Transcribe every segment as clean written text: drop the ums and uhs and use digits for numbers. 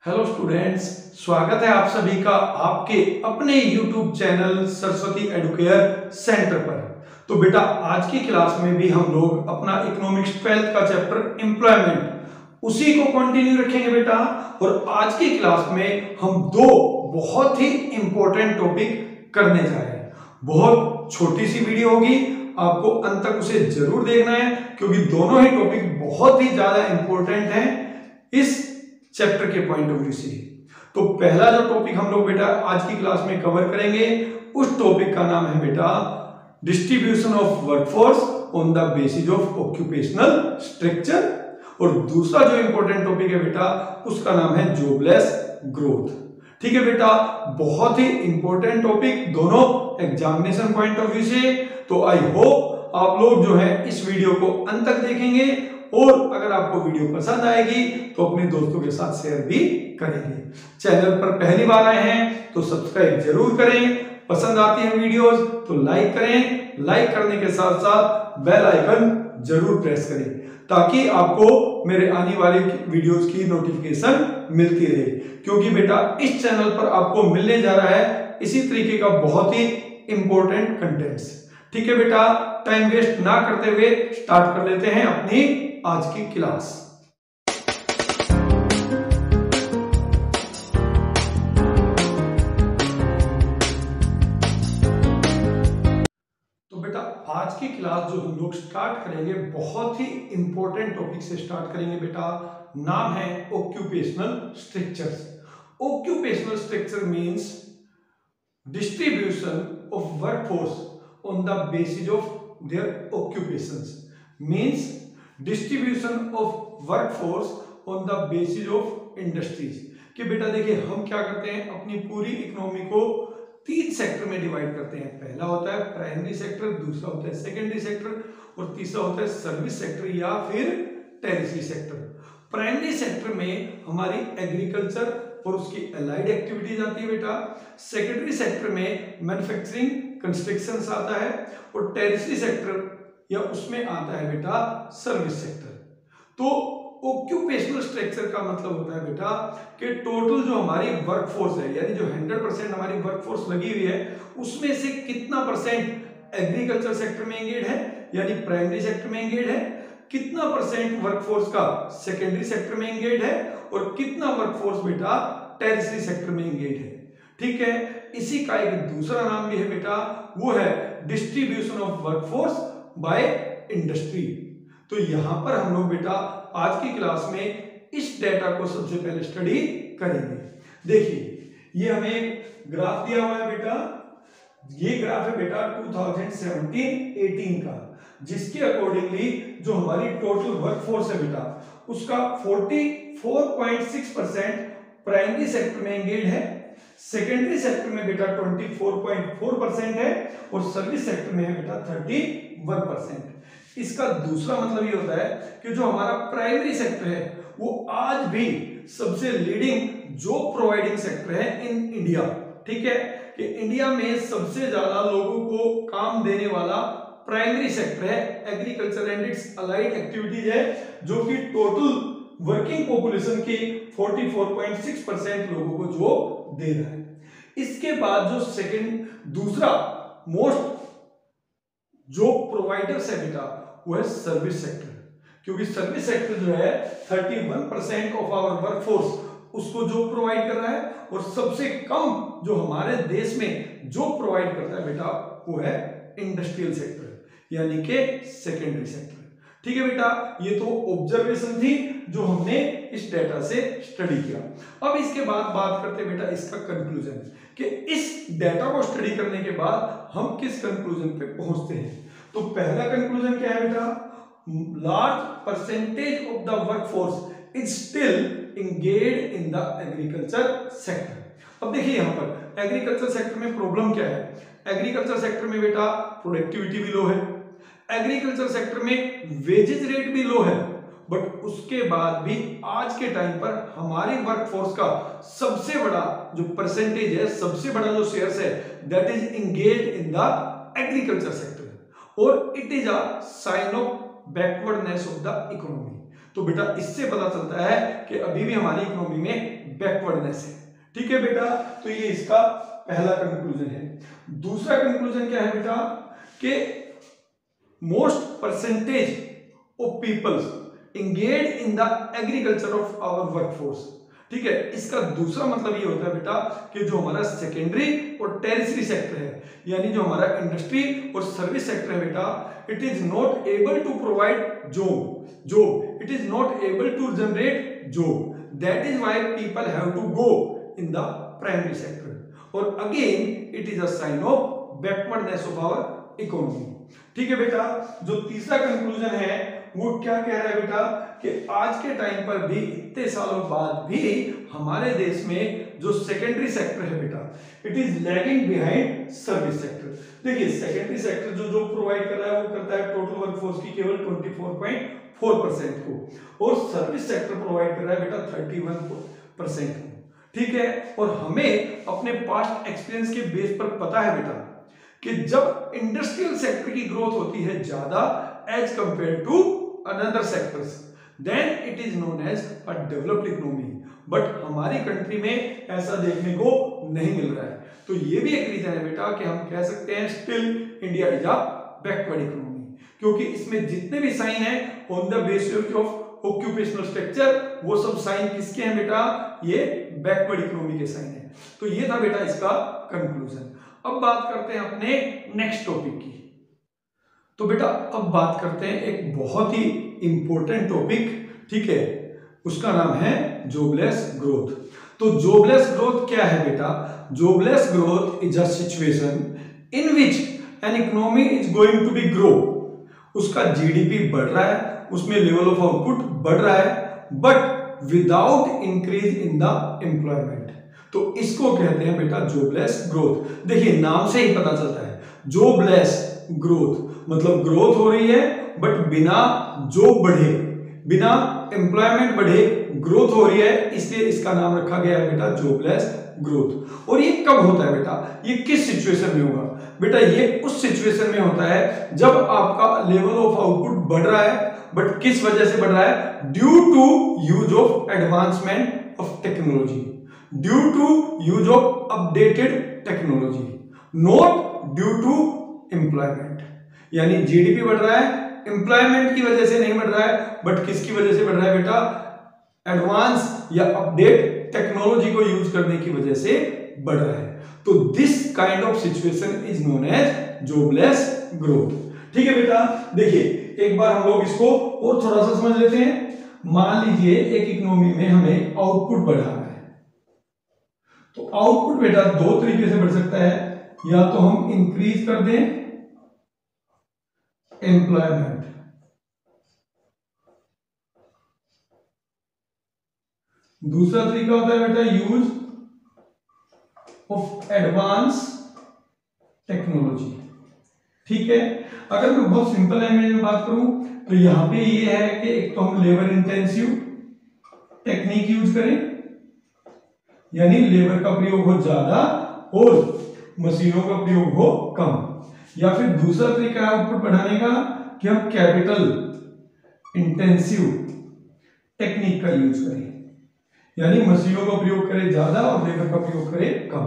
Hello students, स्वागत है आप सभी का आपके अपने YouTube channel Saraswati Educare centre पर। तो बेटा आज की क्लास में भी हम लोग अपना इकोनॉमिक्स 12th का चैप्टर एम्प्लॉयमेंट उसी को कंटिन्यू रखेंगे बेटा। और आज की क्लास में हम दो बहुत ही इंपॉर्टेंट टॉपिक करने जा रहे हैं। बहुत छोटी सी वीडियो होगी, आपको अंत तक उसे जरूर देखना है क्योंकि दोनों ही टॉपिक बहुत ही ज्यादा इंपॉर्टेंट हैं इस चैप्टर के पॉइंट ऑफ व्यू से। तो पहला जो टॉपिक हम लोग बेटा आज की क्लास में कवर करेंगे उस टॉपिक का नाम है बेटा distribution of workforce on the basis of occupational structure. और दूसरा जो इंपॉर्टेंट टॉपिक है बेटा उसका नाम है जॉबलेस ग्रोथ। ठीक है बेटा, बहुत ही इंपॉर्टेंट टॉपिक दोनों एग्जामिनेशन पॉइंट ऑफ व्यू से। तो आई होप आप लोग जो है इस वीडियो को अंत तक देखेंगे और अगर आपको वीडियो पसंद आएगी तो अपने दोस्तों के साथ शेयर भी करेंगे। चैनल पर पहली बार आए हैं तो सब्सक्राइब जरूर करें, पसंद आती है वीडियोस तो लाइक करें, लाइक करने के साथ साथ बेल आइकन जरूर प्रेस करें ताकि आपको मेरे आने वाली वीडियोस की नोटिफिकेशन मिलती रहे। क्योंकि बेटा इस चैनल पर आपको मिलने जा रहा है इसी तरीके का बहुत ही इंपॉर्टेंट कंटेंट्स। ठीक है बेटा, टाइम वेस्ट ना करते हुए स्टार्ट कर लेते हैं अपनी आज की क्लास। तो बेटा आज की क्लास जो हम लोग स्टार्ट करेंगे बहुत ही इंपॉर्टेंट टॉपिक से स्टार्ट करेंगे बेटा। नाम है occupational structures. Occupational structure means distribution of workforce on the basis of their occupations, means distribution of workforce on the basis of industries। कि बेटा देखिए हम क्या करते हैं अपनी पूरी इकोनॉमी को तीन सेक्टर में डिवाइड करते हैं। पहला होता है प्राइमरी सेक्टर, दूसरा होता है सेकेंडरी सेक्टर और तीसरा होता है सर्विस सेक्टर या फिर टेरिटरी सेक्टर। प्राइमरी सेक्टर में हमारी एग्रीकल्चर और उसकी अलाइड एक्टिविटीज आती है बेटा। सेकेंडरी सेक्टर में मैन्युफैक्चरिंग कंस्ट्रक्शन आता है और टेरिटरी सेक्टर या उसमें आता है बेटा सर्विस सेक्टर। तो ऑक्यूपेशनल स्ट्रक्चर का मतलब होता है बेटा कि टोटल जो हमारी वर्कफोर्स है यानी जो 100% हमारी वर्कफोर्स लगी हुई है उसमें से कितना परसेंट एग्रीकल्चर सेक्टर में एंगेज है यानी प्राइमरी सेक्टर में एंगेज है, कितना परसेंट वर्कफोर्स का सेकेंडरी सेक्टर में एंगेज है और कितना वर्कफोर्स बेटा टेरिटरी सेक्टर में एंगेज है। ठीक है, इसी का एक दूसरा नाम भी है बेटा, वो है distribution of workforce by industry. तो यहां पर हम लोग बेटा आज की क्लास में इस डेटा को सबसे पहले स्टडी करेंगे। देखिए ये हमें एक ग्राफ दिया हुआ है बेटा, ये ग्राफ है बेटा 2017-18 का, जिसके अकॉर्डिंगली जो हमारी टोटल वर्कफोर्स है बेटा उसका 44.6% प्राइमरी सेक्टर में एंगेज है, सेकेंडरी सेक्टर में बेटा 24.4% है और सर्विस सेक्टर में है बेटा 31%। इसका दूसरा मतलब ये होता है कि जो हमारा प्राइमरी सेक्टर है वो आज भी सबसे लीडिंग जॉब प्रोवाइडिंग सेक्टर है इन इंडिया। ठीक है, कि इंडिया में सबसे ज्यादा लोगों को काम देने वाला प्राइमरी सेक्टर है, agriculture and it's allied activities है, जो कि टोटल वर्किंग पॉपुलेशन के 44.6% लोगों को जॉब दे रहा है। इसके बाद जो दूसरा मोस्ट जॉब प्रोवाइडर्स है बेटा वो है सर्विस सेक्टर, क्योंकि सर्विस सेक्टर जो है 31% ऑफ आवर वर्कफोर्स उसको जॉब प्रोवाइड कर रहा है और सबसे कम जो हमारे देश में जॉब प्रोवाइड करता है बेटा वो है इंडस्ट्रियल सेक्टर यानी कि सेकेंडरी सेक्टर। ठीक है बेटा, ये तो ऑब्जर्वेशन थी जो हमने इस डेटा से स्टडी किया। अब इसके बाद बात करते हैं बेटा इसका कंक्लूजन, कि इस डेटा को स्टडी करने के बाद हम किस कंक्लूजन पे पहुंचते हैं। तो पहला कंक्लूजन क्या है बेटा, large percentage of the workforce is still engaged in the agriculture sector. अब देखिए यहां पर एग्रीकल्चर सेक्टर में प्रॉब्लम क्या है, एग्रीकल्चर सेक्टर में बेटा प्रोडक्टिविटी भी लो है, एग्रीकल्चर सेक्टर में वेजेज रेट भी लो है, बट उसके बाद भी आज के टाइम पर हमारी वर्कफोर्स का सबसे बड़ा जो परसेंटेज है, सबसे बड़ा जो शेयर्स है that is engaged in the agriculture sector और it is a sign of backwardness of the economy. तो बेटा इससे पता चलता है कि अभी भी हमारी इकोनॉमी में बैकवर्डनेस है। ठीक है बेटा, तो ये इसका पहला कंक्लूजन है। दूसरा कंक्लूजन क्या है बेटा कि most percentage of peoples engaged in the agriculture of our workforce। ठीक है, इसका दूसरा मतलब ये होता है बेटा कि जो हमारा सेकेंडरी और टेरिशरी सेक्टर है, यानी जो हमारा इंडस्ट्री और सर्विस सेक्टर है बेटा, it is not able to provide job, it is not able to generate job, that is why people have to go in the primary sector, और again it is a sign of backwardness of our economy. ठीक है बेटा, जो तीसरा conclusion है वो क्या कह रहा है बेटा कि आज के टाइम पर भी, इतने सालों बाद भी, हमारे देश में जो सेकेंडरी सेक्टर है बेटा, it is lagging behind service sector. देखिए, सेकेंडरी सेक्टर जो प्रोवाइड कर रहा है वो करता है टोटल वर्कफोर्स की केवल 24.4% को, और सर्विस सेक्टर प्रोवाइड कर रहा है बेटा 31% को। ठीक है, और हमें अपने पास्ट एक्सपीरियंस के बेस पर पता है बेटा कि जब इंडस्ट्रियल सेक्टर की ग्रोथ होती है ज्यादा as compare to another sectors, then it is known as a developed economy. But हमारी कंट्री में ऐसा देखने को नहीं मिल रहा है, तो ये भी एक रीजन है बेटा कि हम कह सकते हैं still India is a backward economy, क्योंकि इसमें जितने भी साइन है on the basis of occupational structure, वो सब साइन किसके हैं बेटा, ये बैकवर्ड इकोनॉमी के साइन है। तो ये था बेटा इसका कंक्लूजन। अब बात करते हैं अपने नेक्स्ट टॉपिक की। तो बेटा अब बात करते हैं एक बहुत ही इंपॉर्टेंट टॉपिक, ठीक है, उसका नाम है जॉबलेस ग्रोथ। तो जॉबलेस ग्रोथ क्या है बेटा? Jobless growth is a situation in which an economy is going to be grow. उसका जीडीपी बढ़ रहा है, उसमें लेवल ऑफ आउटपुट बढ़ रहा है, but without increase in the employment. तो इसको कहते हैं बेटा जॉबलेस ग्रोथ। देखिए नाम से ही पता चलता है, जॉबलेस ग्रोथ मतलब ग्रोथ हो रही है बट बिना जॉब बढ़े, बिना एम्प्लॉयमेंट बढ़े ग्रोथ हो रही है, इसलिए इसका नाम रखा गया है बेटा जॉबलेस ग्रोथ। और ये कब होता है बेटा? ये किस सिचुएशन में होगा बेटा? ये उस सिचुएशन में होता है जब आपका लेवल ऑफ आउटपुट बढ़ रहा है, बट किस वजह से बढ़ रहा है? Due to use of advancement of technology, due to use of updated technology, not due to employment. यानी जीडीपी बढ़ रहा है एम्प्लॉयमेंट की वजह से नहीं बढ़ रहा है, बट किसकी वजह से बढ़ रहा है बेटा? एडवांस या अपडेट टेक्नोलॉजी को यूज करने की वजह से बढ़ रहा है। तो this kind of situation is known as jobless growth. ठीक है बेटा, देखिए एक बार हम लोग इसको और थोड़ा सा समझ लेते हैं। मान लीजिए एक इकोनॉमी में हमें आउटपुट बढ़ाना है, तो आउटपुट बेटा दो तरीके से बढ़ सकता है, या तो हम इंक्रीज कर दें एम्प्लॉयमेंट, दूसरा तरीका होता है बेटा यूज ऑफ एडवांस टेक्नोलॉजी। ठीक है, अगर मैं बहुत सिंपल लैंग्वेज में बात करूं तो यहां पे ये है कि एक तो हम लेबर इंटेंसिव टेक्निक यूज करें, यानी लेबर का प्रयोग हो ज्यादा और मशीनों का प्रयोग हो कम, या फिर दूसरा तरीका है आउटपुट बढ़ाने का कि हम कैपिटल इंटेंसिव टेक्निक का यूज करें, यानी मशीनों का प्रयोग करें ज्यादा और लेबर का प्रयोग करें कम।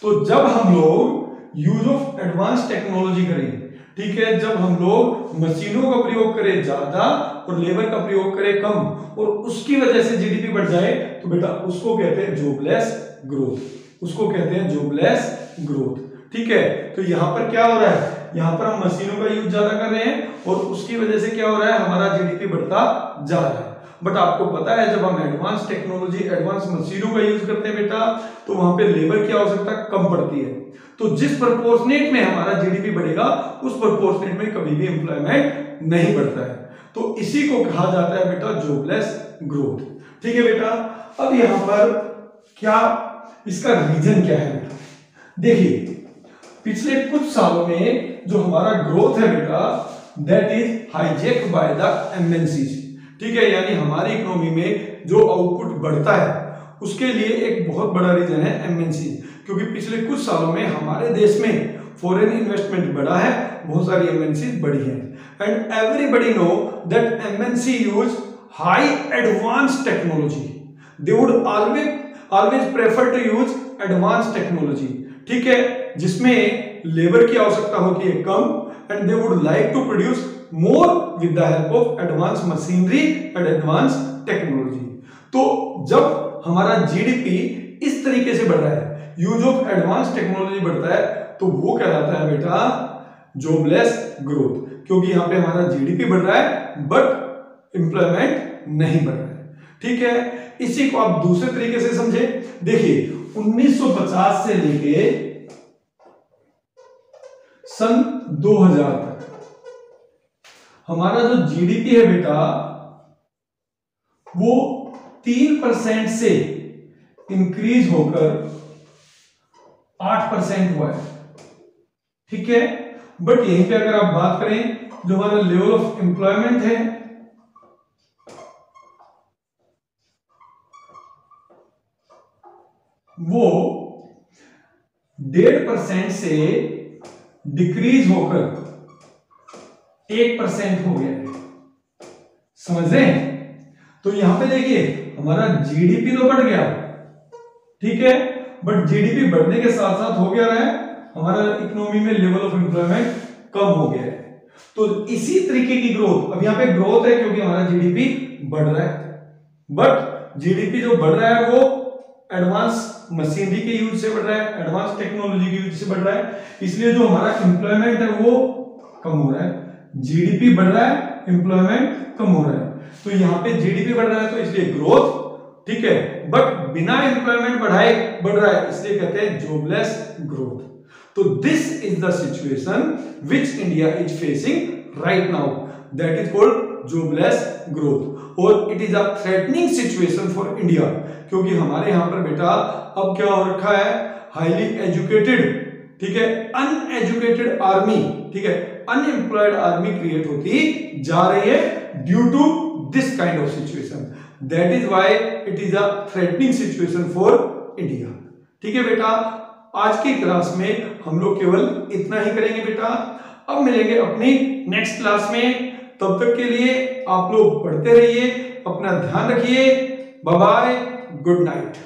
तो जब हम लोग यूज ऑफ एडवांस टेक्नोलॉजी करें, ठीक है, जब हम लोग मशीनों का प्रयोग करें ज्यादा और लेबर का प्रयोग करें कम, और उसकी वजह से जीडीपी बढ़ जाए, तो बेटा उसको कहते हैं जॉबलेस ग्रोथ, उसको कहते हैं जॉबलेस ग्रोथ। ठीक है, तो यहां पर क्या हो रहा है? यहां पर हम मशीनों का यूज ज्यादा कर रहे हैं और उसकी वजह से क्या हो रहा है? हमारा जीडीपी बढ़ता जा रहा है। बट आपको पता है जब हम एडवांस टेक्नोलॉजी, एडवांस मशीनों का यूज करते हैं बेटा, तो वहां पे लेबर की आवश्यकता कम पड़ती है। तो जिस प्रोपोर्शनेट में हमारा जीडीपी बढ़ेगा, उस प्रोपोर्शनेट में कभी भी एम्प्लॉयमेंट नहीं बढ़ता है। तो इसी को कहा जाता है बेटा जॉबलेस ग्रोथ। ठीक है बेटा, अब यहां पर क्या इसका रीजन क्या है बेटा? देखिए पिछले कुछ सालों में जो हमारा ग्रोथ है बेटा, that is hijack by the MNCs. ठीक है, यानी हमारी इकोनॉमी में जो आउटपुट बढ़ता है उसके लिए एक बहुत बड़ा रीजन है एमएनसी, क्योंकि पिछले कुछ सालों में हमारे देश में फॉरेन इन्वेस्टमेंट बढ़ा है, बहुत सारी एमएनसी बढ़ी है, and everybody know that MNC use high advance technology. They would always prefer to use advance technology, ठीक है, जिसमें लेबर की आवश्यकता होती है कम, and they would like to produce more with the help of advance machinery and advance technology. तो जब हमारा जीडीपी इस तरीके से बढ़ रहा है, यूज ऑफ एडवांस टेक्नोलॉजी बढ़ता है, तो वो कहलाता है बेटा जॉबलेस ग्रोथ, क्योंकि यहां पे हमारा जीडीपी बढ़ रहा है बट एम्प्लॉयमेंट नहीं बढ़ रहा है, ठीक है। इसी को आप दूसरे तरीके से समझे, देखिए 1950 से लेके सन 2000 तक हमारा जो जीडीपी है बेटा वो 3% से इंक्रीज होकर 8% हुआ है, ठीक है। बट यहीं पे अगर आप बात करें, जो हमारा लेवल ऑफ एम्प्लॉयमेंट है वो 1.5% से डिक्रीज होकर 1% हो गया है, समझ रहे हैं। तो यहां पे देखिए हमारा जीडीपी तो बढ़ गया, ठीक है, बट जीडीपी बढ़ने के साथ साथ हो गया है हमारा इकोनॉमी में लेवल ऑफ एम्प्लॉयमेंट कम हो गया है। तो इसी तरीके की ग्रोथ, अब यहां पे ग्रोथ है क्योंकि हमारा जीडीपी बढ़ रहा है, बट जीडीपी जो बढ़ रहा है वो एडवांस मशीनरी के यूज से बढ़ रहा है, एडवांस टेक्नोलॉजी के यूज से बढ़ रहा है, इसलिए जो हमारा एम्प्लॉयमेंट है वो कम हो रहा है। जीडीपी बढ़ रहा है, एम्प्लॉयमेंट कम हो रहा है, तो यहाँ पे जीडीपी बढ़ रहा है तो इसलिए ग्रोथ, ठीक है, बट बिना एम्प्लॉयमेंट बढ़ाए बढ़ रहा है, इसलिए कहते हैं जॉबलेस ग्रोथ। तो this is the situation which India is facing right now, that is called jobless growth, और it is a threatening situation for India, क्योंकि हमारे यहां पर बेटा अब क्या हो रखा है, हाईली एजुकेटेड, ठीक है, अनएजुकेटेड आर्मी, ठीक है, अनएम्प्लॉयड आर्मी क्रिएट होती जा रही है due to this kind of situation, that is why it is a threatening situation for India, ठीक है बेटा। आज की क्लास में हम लोग केवल इतना ही करेंगे बेटा, अब मिलेंगे अपनी नेक्स्ट क्लास में, तब तक के लिए आप लोग पढ़ते रहिए, अपना ध्यान रखिए, बाय बाय, गुड नाइट।